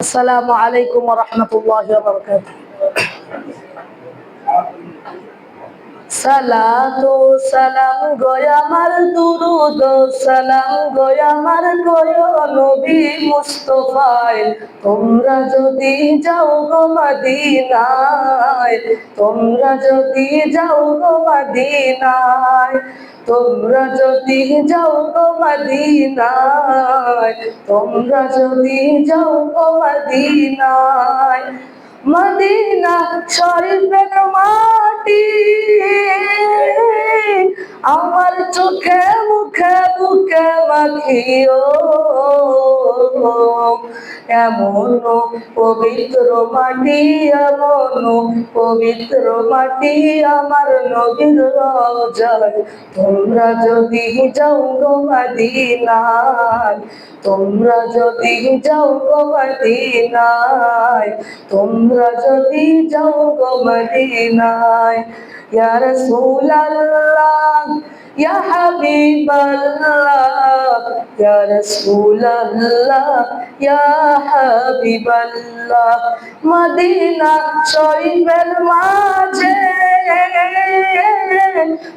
আসসালামু আলাইকুম ওয়া রাহমাতুল্লাহি ওয়া বারাকাতুহু। সালাতু সালাম গয় আমার দুরুদ সালাম গয় আমার গয় নবী মুস্তাফায়, তোমরা যদি যাও গো মদিনায়, তোমরা যদি যাও গো মদিনায়, তোমরা যদি যাও গো মদিনায়, তোমরা যদি যাও গো মদিনায়, মদিনা শরীফের মাটি আমার চোখে মুখে বুকে মাখিও, এমন পবিত্র মাটি, এমন পবিত্র মাটি আমার নবীর রওজায়, তোমরা যদি যাও গো মদিনায়, তোমরা যদি যাও গো মদিনায়, তোমরা যদি যাও গো মদিনায়। ইয়া রাসূলুল্লাহ ইয়া হাবিবাল্লাহ, ইয়া রাসূলুল্লাহ ইয়া হাবিবাল্লাহ, মদিনা শরীফের মাঝে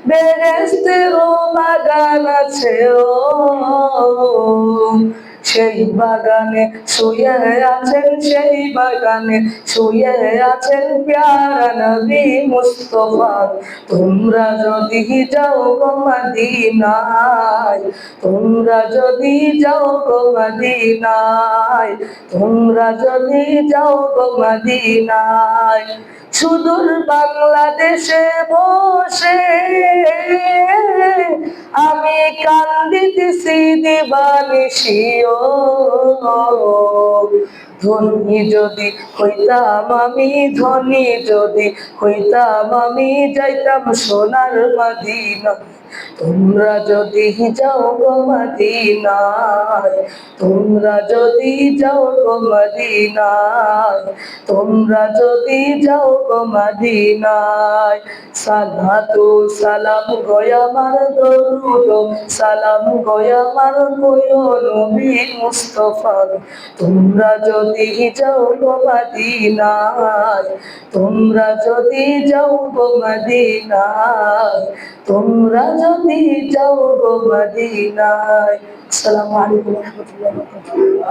বেরেস্তের বাগান আছে, সেই বাগানে শুয়ে আছেন, সেই বাগানে শুয়ে আছেন প্যারা নবী মুস্তাফা। তোমরা যদি যাও গো মদিনায়, তোমরা যদি যাও গো মদিনায়, তোমরা যদি যাও গো মদিনায়, সুদূর বাংলাদেশে বসে আমি কান্দিতেছি দিবানিশিও, ধনী যদি হইতাম আমি, ধনী যদি হইতাম আমি, যাইতাম সোনার মদিনা। তোমরা যদি যাও গো মদিনায়, তোমরা যদি যাও গো মদিনায়, তোমরা যদি যাও গো মদিনায়, সালাতু সালাম গয় আমার দরুদ সালাম গয় আমার গয় নবী মুস্তাফা। তোমরা যদি যাও গো মদিনায়, তোমরা যদি যাও গো মদিনায়, তোমরা যদি যাও গো মদিনায়। আসসালামু আলাইকুম ওয়া রাহমাতুল্লাহি ওয়া বারাকাতুহু।